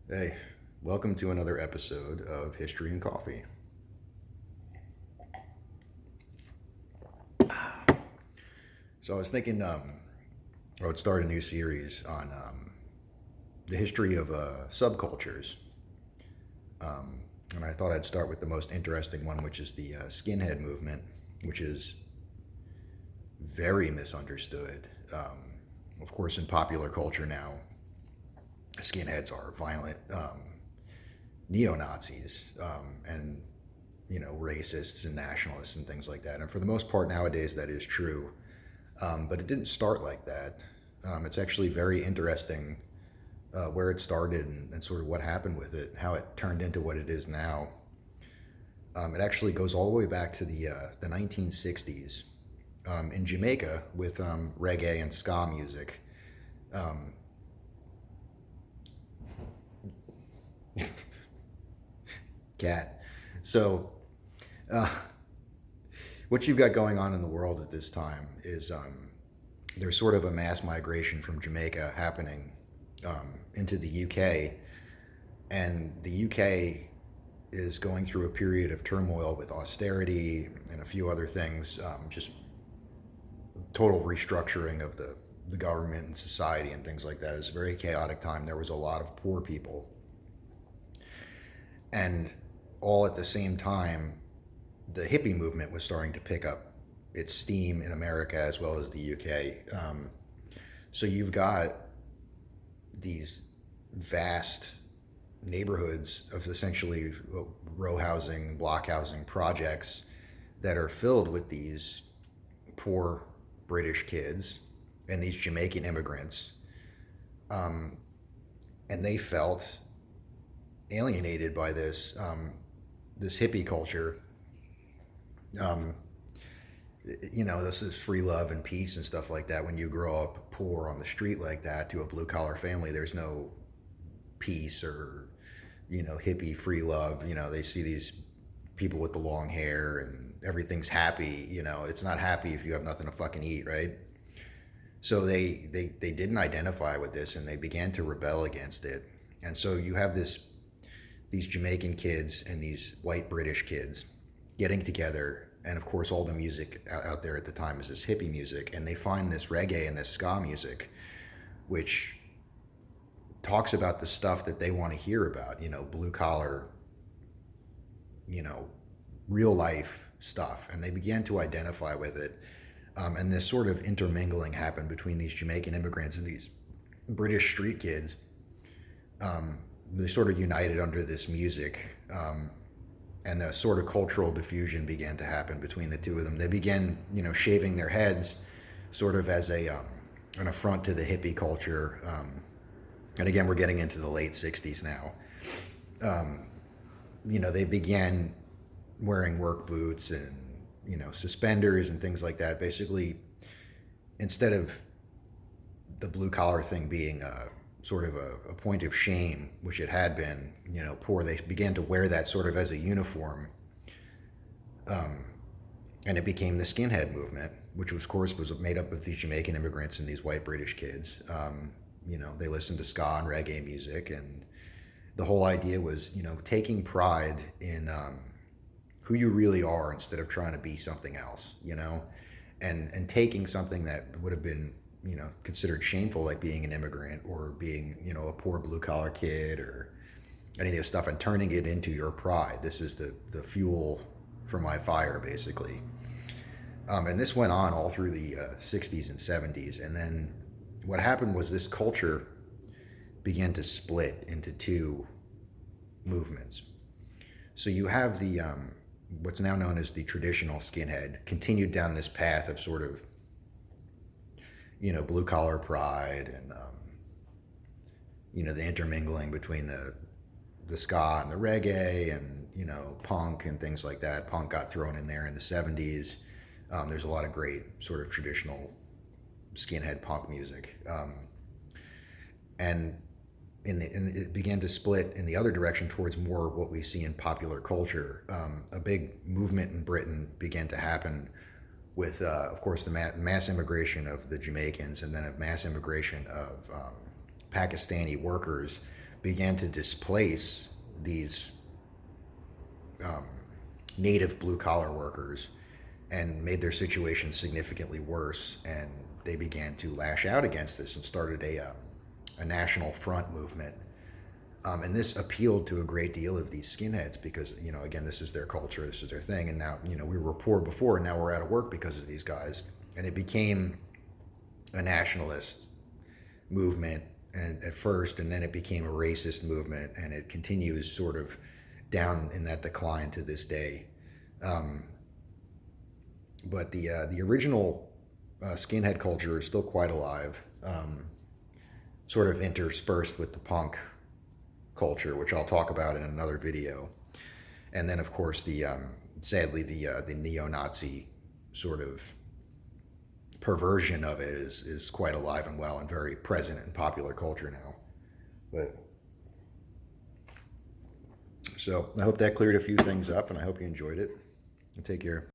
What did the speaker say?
Hey, welcome to another episode of History and Coffee. So I was thinking I would start a new series on the history of subcultures. And I thought I'd start with the most interesting one, which is the skinhead movement, which is very misunderstood. Of course, in popular culture now, skinheads are violent neo-Nazis and racists and nationalists and things like that. And for the most part nowadays, that is true. But it didn't start like that. It's actually very interesting where it started and sort of what happened with it, how it turned into what it is now. It actually goes all the way back to the 1960s in Jamaica with reggae and ska music. Um, Cat. So, uh, what you've got going on in the world at this time is there's sort of a mass migration from Jamaica happening into the UK, and the UK is going through a period of turmoil with austerity and a few other things, just total restructuring of the government and society and things like that. It's a very chaotic time. There was a lot of poor people, and all at the same time, the hippie movement was starting to pick up its steam in America as well as the UK. So you've got these vast neighborhoods of essentially row housing, block housing projects that are filled with these poor British kids and these Jamaican immigrants. Um, and they felt alienated by this hippie culture. Um, this is free love and peace and stuff like that. When you grow up poor on the street like that to a blue collar family, there's no peace or hippie free love. They see these people with the long hair and everything's happy. It's not happy if you have nothing to fucking eat, right? So they didn't identify with this and they began to rebel against it. And so you have these Jamaican kids and these white British kids getting together, and of course all the music out there at the time is this hippie music, and they find this reggae and this ska music which talks about the stuff that they want to hear about, blue collar, you know real life stuff, and they began to identify with it. And this sort of intermingling happened between these Jamaican immigrants and these British street kids. They sort of united under this music, and a sort of cultural diffusion began to happen between the two of them. They began, shaving their heads, sort of as an affront to the hippie culture. And again, we're getting into the late '60s now. They began wearing work boots and suspenders and things like that. Basically, instead of the blue collar thing being sort of a point of shame, which it had been, poor, they began to wear that sort of as a uniform. And it became the skinhead movement, which of course was made up of these Jamaican immigrants and these white British kids. They listened to ska and reggae music, and the whole idea was, taking pride in who you really are instead of trying to be something else, and taking something that would have been considered shameful, like being an immigrant or being a poor blue collar kid or any of this stuff, and turning it into your pride. This is the fuel for my fire, basically. And this went on all through the 60s and 70s, and then what happened was this culture began to split into two movements. So you have the what's now known as the traditional skinhead continued down this path of sort of blue collar pride and the intermingling between the ska and the reggae and punk and things like that. Punk got thrown in there in the '70s. There's a lot of great sort of traditional skinhead punk music, and it began to split in the other direction towards more what we see in popular culture. A big movement in Britain began to happen with, of course, the mass immigration of the Jamaicans, and then a mass immigration of Pakistani workers began to displace these native blue collar workers and made their situation significantly worse. And they began to lash out against this and started a national front movement. And this appealed to a great deal of these skinheads because, again, this is their culture, this is their thing. And now, we were poor before, and now we're out of work because of these guys. And it became a nationalist movement and at first, and then it became a racist movement, and it continues sort of down in that decline to this day. But the original skinhead culture is still quite alive, sort of interspersed with the punk culture, which I'll talk about in another video. And then, of course, sadly, the neo-Nazi sort of perversion of it is quite alive and well and very present in popular culture now. But so I hope that cleared a few things up, and I hope you enjoyed it. And take care.